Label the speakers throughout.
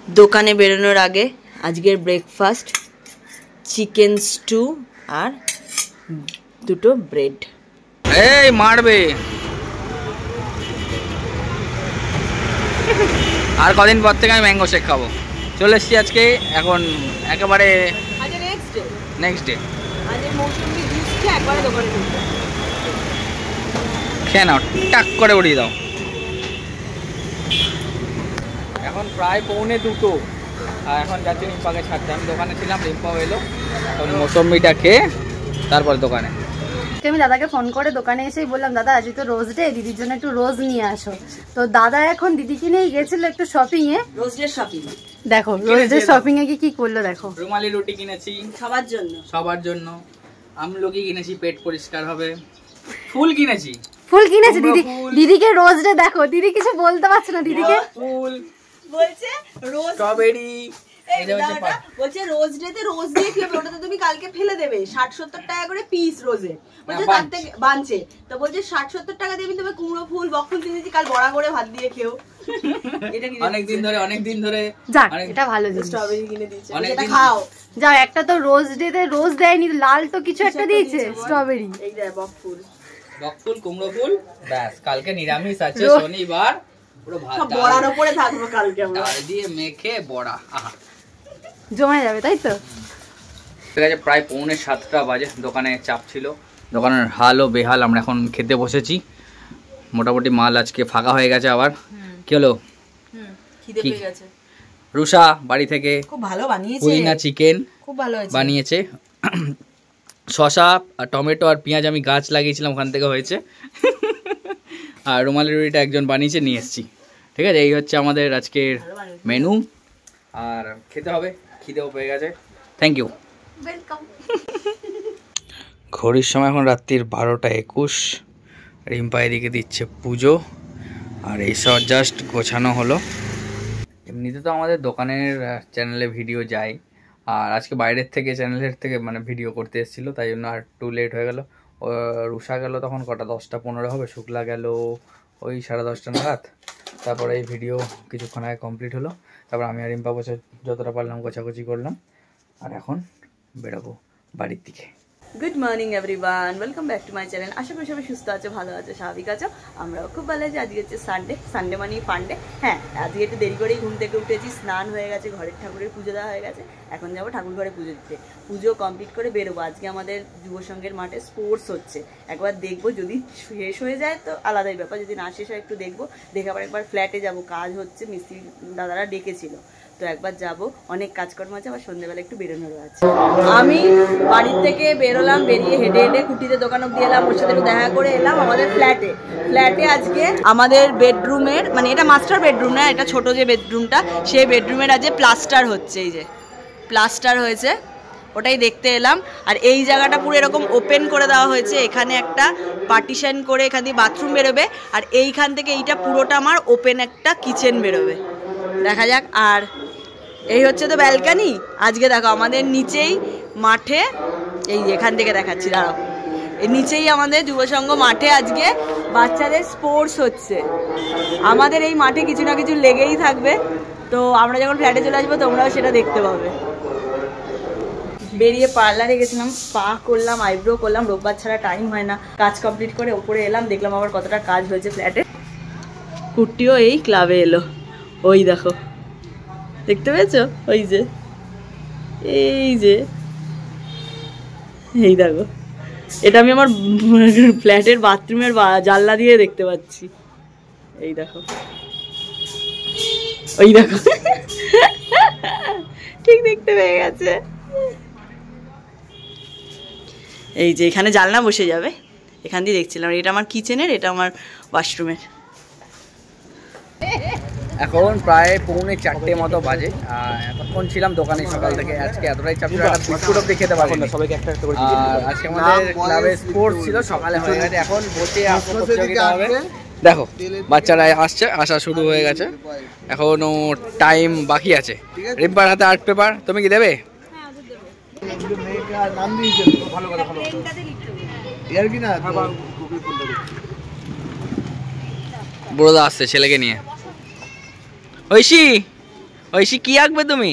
Speaker 1: দোকানে বেরোনোর আগে আজকের ব্রেকফাস্ট চিকেন স্টু আর দুটো ব্রেড।
Speaker 2: এই মারবে আর কদিন পর থেকে আমি ম্যাঙ্গো শেক খাবো। চলে এসছি আজকে, এখন একেবারে নেক্সট ডে খেয়ে নাও, টাক করে উড়িয়ে দাও। এখন প্রায় 1:45 আর এখন যাচ্ছি রিম্পাকে ছাড়তে। আমি দোকানে ছিলাম, রিম্পাও এলো, এখন মৌসম্বিটা খেয়ে তারপর দোকানে।
Speaker 3: আমি দাদাকে ফোন করে দোকানে এসেই বললাম, দাদা আজকে তো রোজ ডে, দিদির জন্য একটু রোজ নিয়ে আসো। তো দাদা এখন দিদিকে নিয়ে গেছিল একটু শপিং এ,
Speaker 1: রোজ ডে শপিং।
Speaker 3: দেখো রোজ ডে শপিং এ কি করলো দেখো।
Speaker 2: রুমালি রুটি কিনেছি সবার জন্য, আমলকি কিনেছি পেট পরিষ্কার হবে, ফুল কিনেছি
Speaker 3: দিদি, দিদিকে রোজ ডে দেখো, দিদি কিছু বলতে পারছে না দিদিকে।
Speaker 2: ফুল
Speaker 1: বলছে রোজ
Speaker 2: স্ট্রবেরি,
Speaker 1: বলছে রোজ ডে তে রোজ দিয়ে কি হবে, ওটা তো তুমি কালকে ফেলে দেবে। 60-70 টাকা করে পিস রোজে, বলছে তার থেকে বানছে। তো বলছে 60-70 টাকা দিয়ে তুমি কুমড়ো ফুল বকফুল কিনেছি, কাল বড়া করে ভাত দিয়ে খেও। এটা কি
Speaker 2: অনেকদিন ধরে
Speaker 3: যাক এটা ভালো জিনিস।
Speaker 1: স্ট্রবেরি কিনে দিয়েছে, এটা খাও।
Speaker 3: যাও, একটা তো রোজ ডে তে রোজ দেয়নি, লাল তো কিছু একটা দিয়েছে, স্ট্রবেরি।
Speaker 1: এই যে বকফুল
Speaker 2: কুমড়ো ফুল, ব্যাস কালকে নিরামিষ আছে, শনিবার পুরো ভাত
Speaker 1: বড়ার উপরে থাকবো কালকে আমরা,
Speaker 2: ডাল দিয়ে মেখে বড়া, আহা
Speaker 3: জমে যাবে, তাই তো।
Speaker 2: ঠিক আছে, প্রায় 6:45 বাজে, দোকানে চাপ ছিল, দোকানের হাল ও বেহাল। আমরা এখন খেতে বসেছি, মোটামুটি মাল আজকে ফাঁকা হয়ে গেছে। আবার কি হলো,
Speaker 1: খিদে পেয়ে গেছে।
Speaker 2: রুষা বাড়ি থেকে
Speaker 1: খুব ভালো বানিয়েছে,
Speaker 2: পুদিনা চিকেন
Speaker 1: খুব ভালো হয়েছে
Speaker 2: বানিয়েছে। শসা আর টমেটো আর পেঁয়াজ আমি গাছ লাগিয়েছিলাম, ওখান থেকে হয়েছে। আর রুমালি রুটিটা একজন বানিয়েছে, নিয়ে এসেছি। ঠিক আছে, এই হচ্ছে আমাদের আজকের মেনু, আর খেতে হবে, খিদেও পেয়ে গেছে। Thank you,
Speaker 3: welcome.
Speaker 2: ঘড়ির সময় এখন রাত্রির 12:21। রিম্পা এদিকে দিচ্ছে পুজো, আর এইসব জাস্ট গোছানো হলো। এমনিতে তো আমাদের দোকানের চ্যানেলে ভিডিও যায়, আর আজকে বাইরের থেকে চ্যানেলের থেকে মানে ভিডিও করতে এসেছিলো, তাই জন্য আর একটু লেট হয়ে গেল। রুষা গেল তখন কটা 10:15 হবে, শুক্লা গেল ওই 10:30 নাগাদ। তারপরে এই ভিডিও কিছুক্ষণ আগে কমপ্লিট হলো। তারপর আমি আর রিম্পা বসে যতটা পারলাম গোছাগুছি করলাম, আর এখন বেরোবো বাড়ির দিকে।
Speaker 1: Good morning everyone, welcome back to my channel. আশা করি সবাই সুস্থ আছো, ভালো আছো, স্বাভাবিক আছো। আমরাও খুব ভালো আছি। আজকে হচ্ছে সানডে মানে ফান্ডে। হ্যাঁ, আজকে একটু দেরি করেই ঘুম থেকে উঠেছি, স্নান হয়ে গেছে, ঘরের ঠাকুরের পুজো দেওয়া হয়ে গেছে। এখন যাবো ঠাকুর ঘরে পুজো দিতে, পুজো কমপ্লিট করে বেরোবো। আজকে আমাদের যুব সংঘের মাঠে স্পোর্টস হচ্ছে, একবার দেখবো। যদি শেষ হয়ে যায় তো আলাদাই ব্যাপার, যদি না শেষ হয় একটু দেখবো, দেখে আবার একবার ফ্ল্যাটে যাবো, কাজ হচ্ছে, মিস্ত্রি দাদারা ডেকেছিল, তো একবার যাব। অনেক কাজকর্ম আছে, আবার সন্ধ্যেবেলা একটু বেরোনোর আছে। আমি বাড়ির থেকে বেরোলাম, বেরিয়ে হেঁটে হেঁটে কুটিতে দোকান অব্দি এলাম, ওর সাথে একটু দেখা করে এলাম আমাদের ফ্ল্যাটে আজকে আমাদের বেডরুমের, মানে এটা মাস্টার বেডরুম না, এটা ছোট যে বেডরুমটা, সেই বেডরুমের আজকে প্লাস্টার হচ্ছে। এই যে প্লাস্টার হয়েছে, ওটাই দেখতে এলাম। আর এই জায়গাটা পুরো এরকম ওপেন করে দেওয়া হয়েছে, এখানে একটা পার্টিশন করে এখান দিয়ে বাথরুম বেরোবে, আর এইখান থেকে এইটা পুরোটা আমার ওপেন একটা কিচেন বেরোবে, দেখা যাক। আর এই হচ্ছে তো ব্যালকানি। আজকে দেখো আমাদের নিচেই মাঠে, এই এখান থেকে দেখাচ্ছি, দাঁড়াও, এই নিচেই আমাদের যুবসংঘ মাঠে আজকে বাচ্চাদের স্পোর্টস হচ্ছে। আমাদের এই মাঠে কিছু না কিছু লেগেই থাকবে, তো আমরা যখন ফ্ল্যাটে চলে আসবো তোমরাও সেটা দেখতে পাবে। বেরিয়ে পার্লারে গেছিলাম, স্পা করলাম, আইব্রো করলাম, রোববার ছাড়া টাইম হয় না। কাজ কমপ্লিট করে ওপরে এলাম, দেখলাম আবার কতটা কাজ হয়েছে ফ্ল্যাটে। কুট্টিও এই ক্লাবে এলো, ওই দেখো, দেখতে পেয়েছো? ওই যে এই দেখো, এটা আমি আমার ফ্ল্যাটের বাথরুমের জানলা দিয়ে দেখতে পাচ্ছি। এই দেখো, ওই দেখো, ঠিক দেখতে পেয়ে গেছে। এই যে এখানে জানলা বসে যাবে, এখান দিয়ে দেখছিলাম। এটা আমার কিচেনের, এটা আমার ওয়াশরুমের।
Speaker 2: এখন প্রায় 3:45 মতো বাজে, এতক্ষণ ছিলাম দোকানে সকাল থেকে। আজকে এতটাই চাপ ছিল, একটা বিস্কুট অব্দি খেতে পারলাম না সবাইকে একটা একটা করে। আর আজকে আমাদের ক্লাবে স্পোর্টস ছিল, সকালে হয়ে গেছে, এখন বসে প্রতিযোগিতা হবে। দেখো বাচ্চারা আসছে, আসা শুরু হয়ে গেছে, এখনো টাইম বাকি আছে। রিম্পার হাতে আর্ট পেপার, তুমি কি দেবে? বড়দা আসছে ছেলেকে নিয়ে। ঐশী ঐশী কি আঁকবে তুমি?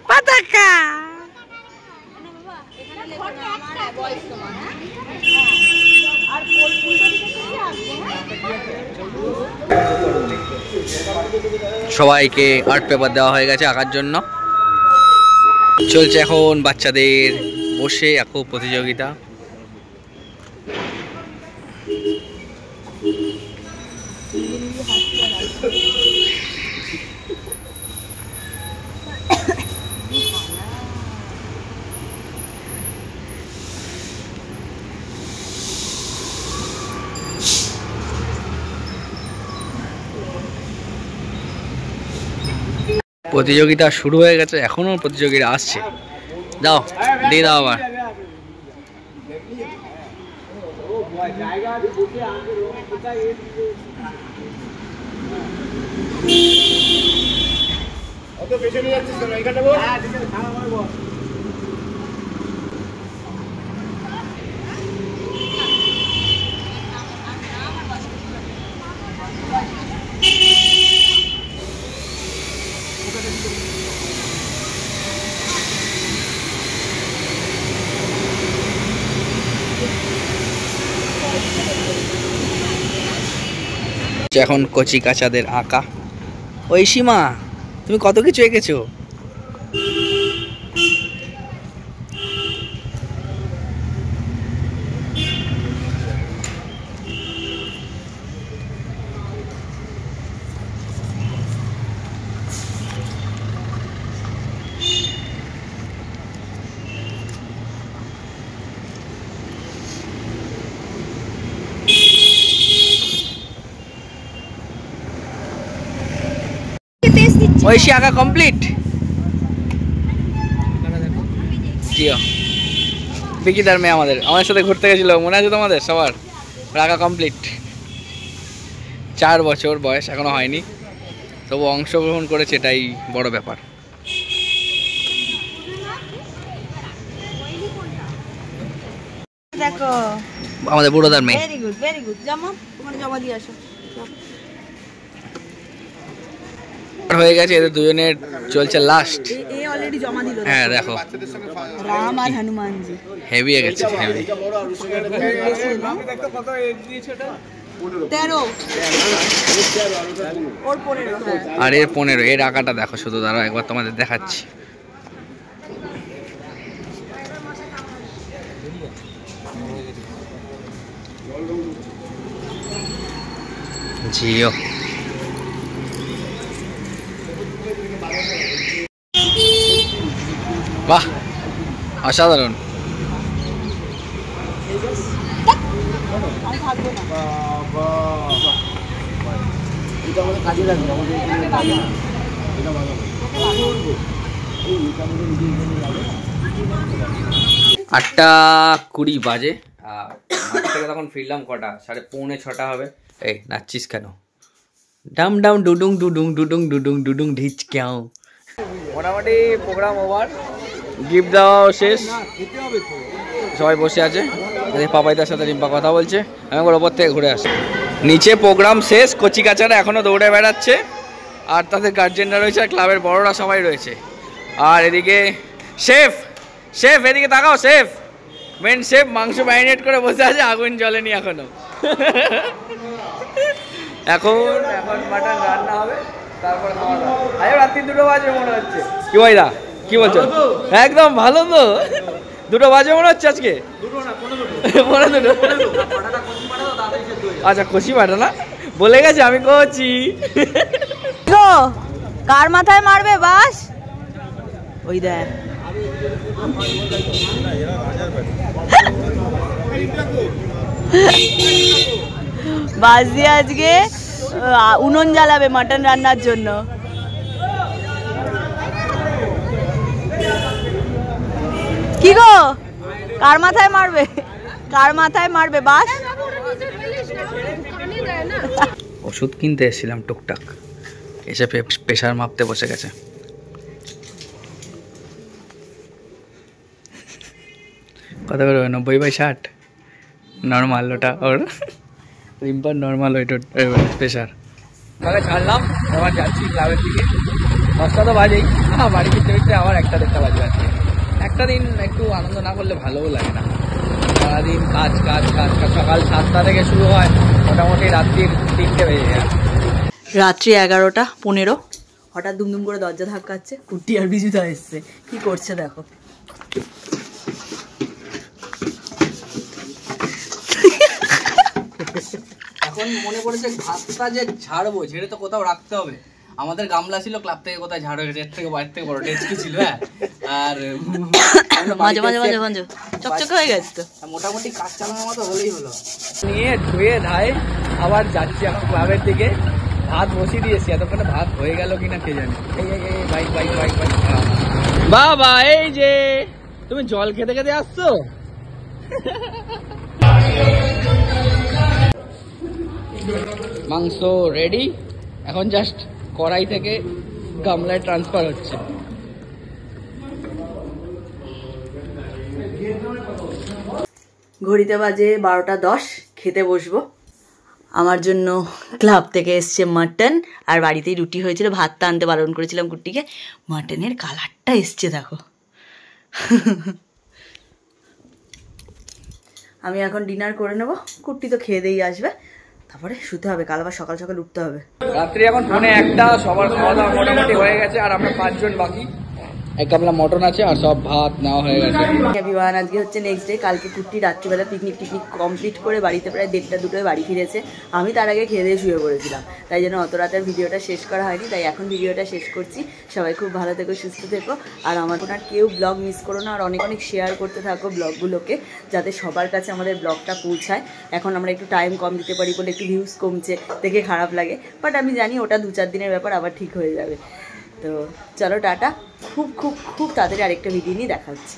Speaker 2: পতাকা। সবাইকে আর্ট পেপার দেওয়া হয়ে গেছে আঁকার জন্য। চলছে এখন বাচ্চাদের বসে আঁকো প্রতিযোগিতা। প্রতিযোগিতা শুরু হয়ে গেছে, এখনো প্রতিযোগীরা আসছে। দাও দিয়ে দাও আবার। এখন কচি কাচাদের আঁকা। ঐশী মা, তুমি কত কিছু এঁকেছো। ঐশী আঁকা কমপ্লিট। জিও বিকিদার মেয়ে আমাদের সাথে ঘুরতে গেছিল, মনে আছে তোমাদের সবার? আঁকা কমপ্লিট। 4 বছর বয়স, এখনো হয়নি, তবু অংশগ্রহণ করেছে, এটাই বড় ব্যাপার।
Speaker 1: দেখো
Speaker 2: আমাদের বুড়োদার মেয়ে।
Speaker 1: Very good very good. জামা ওখানে জমা দিয়ে আসো।
Speaker 2: হয়ে গেছে, এদের দুজনের চলছে লাস্ট।
Speaker 1: এ অলরেডি জমা দিল।
Speaker 2: হ্যাঁ দেখো,
Speaker 1: রাম আর হনুমানজি
Speaker 2: হেভি গেছে, হেভি।
Speaker 1: 13 ওর 15।
Speaker 2: আর এর 15, এর আঁকাটা দেখো শুধু, দাঁড়াও একবার তোমাদের দেখাচ্ছি। জিও বাহ, অসাধারণ। আটটা 20 বাজে, আর মাঠ থেকে তখন ফিরলাম কটা, 5:45 হবে। এই নাচছিস কেন? ডাম ডাম ডুডুং ডুডুং ডুডুং ডুডুং ডুডুং ঢিচ কেউ। মোটামুটি প্রোগ্রাম ওভার, গিফট দেওয়া শেষ, সবাই বসে আছে। পাপাইদার সাথে রিম্পা কথা বলছে, আমি ওপর থেকে ঘুরে আসি। নিচে প্রোগ্রাম শেষ, কচি কাচারা এখনো দৌড়ে বেড়াচ্ছে, আর তাদের গার্জেনরা রয়েছে, আর ক্লাবের বড়রা সবাই রয়েছে। আর এদিকে শেফ, শেফ এদিকে তাকাও, শেফ মেন শেফ মাংস ম্যারিনেট করে বসে আছে, আগুন জ্বলেনি এখনো। এখন মাটন রান্না হবে, তারপর খাওয়া দাওয়া। আজ রাত্রি 2টো বাজে মনে হচ্ছে। কি ভাই দা, কি বলছো? একদম ভালো তো, 2টো বাজে মনে হচ্ছে আজকে। 2:15। আচ্ছা কচি পাঠা না, বলে গেছে আমি কচি।
Speaker 1: কার মাথায় মারবে বাস? ওই দেখ বাস দিয়ে আজকে উনুন জ্বালাবে মাটন রান্নার জন্য। কি গো, কার মাথায় মারবে? কার মাথায় মারবে বাস?
Speaker 2: ওষুধ কিনতে এসেছিলাম টুকটাক, এসে প্রেশার মাপতে বসে গেছে। কত করে? 90/60 নর্মাল, ওটা ওর রিম্পার নর্মাল ওইটা প্রেশার। তাহলে ছাড়লাম, এবার যাচ্ছি ক্লাবের দিকে। 10টা তো বাজেই, বাড়ি ফিরতে ফিরতে আবার 1টা-1:30 বাজবে। আজকে একটা দিন একটু আনন্দ না করলে ভালোও লাগে না। সারাদিন কাজ কাজ কাজ কাজ, সকাল 7টা থেকে শুরু হয়, মোটামুটি রাত্রির 3টে বেজে যায়।
Speaker 1: রাত্রি 11:15 হঠাৎ দুমদুম করে দরজা ধাক্কাচ্ছে। কুটি আর বিজুদা এসছে, কি করছে দেখো।
Speaker 2: এখন মনে পড়েছে ঘাসটা যে ঝাড়বো, ঝেড়ে তো কোথাও রাখতে হবে। আমাদের গামলা ছিল ক্লাব থেকে কোথায় ঝাড় হয়ে গেছে, এর থেকে বাইরে থেকে বড় টেস্টি ছিল। হ্যাঁ, আর
Speaker 1: মাঝে মাঝে মাঝে মাঝে চকচকে হয়ে গেছে তো,
Speaker 2: মোটামুটি কাজ চালানোর মতো হলেই হলো। নিয়ে ধুয়ে ধায়ে আবার যাচ্ছি এখন ক্লাবের দিকে। ভাত বসিয়ে দিয়েছি, এতক্ষণে ভাত হয়ে গেল কিনা কে জানে। এই বাইক বাইক বাইক বাইক বাবা, এই যে তুমি জল খেতে খেতে আসছো। মাংস রেডি, এখন জাস্ট কড়াই থেকে গামলায় ট্রান্সফার হচ্ছে।
Speaker 1: ঘড়িতে বাজে 12:10, খেতে বসবো। আমার জন্য ক্লাব থেকে এসছে মাটন, আর বাড়িতেই রুটি হয়েছিল। ভাতটা আনতে বারণ করেছিলাম কুট্টিকে। মাটনের কালারটা এসছে দেখো। আমি এখন ডিনার করে নেবো, কুট্টি তো খেয়ে দিয়েই আসবে, তারপরে শুতে হবে, কাল আবার সকাল সকাল উঠতে হবে।
Speaker 2: রাত্রি এখন 1:45, সবার খাওয়া দাওয়া মোটামুটি হয়ে গেছে, আর আমরা 5 জন বাকি। এক গামলা মটন আছে আর সব ভাত নেওয়া হয়ে গেছে।
Speaker 1: এভরিওয়ান, আজকে হচ্ছে নেক্সট ডে। কালকে কুট্টি রাত্রিবেলা পিকনিক কমপ্লিট করে বাড়িতে প্রায় 1:30-2টায় বাড়ি ফিরেছে। আমি তার আগে খেয়ে দিয়ে শুয়ে পড়েছিলাম, তাই জন্য অত রাতের ভিডিওটা শেষ করা হয়নি। তাই এখন ভিডিওটা শেষ করছি। সবাই খুব ভালো থেকো, সুস্থ থেকো, আর আমার আর কেউ ব্লগ মিস করো না, আর অনেক অনেক শেয়ার করতে থাকো ব্লগগুলোকে, যাতে সবার কাছে আমাদের ব্লগটা পৌঁছায়। এখন আমরা একটু টাইম কম দিতে পারি বলে একটু ভিউজ কমছে, দেখে খারাপ লাগে, বাট আমি জানি ওটা 2-4 দিনের ব্যাপার, আবার ঠিক হয়ে যাবে। তো চলো টাটা, খুব খুব খুব তাড়াতাড়ি আরেকটা ভিডিও নিয়ে দেখা হচ্ছে।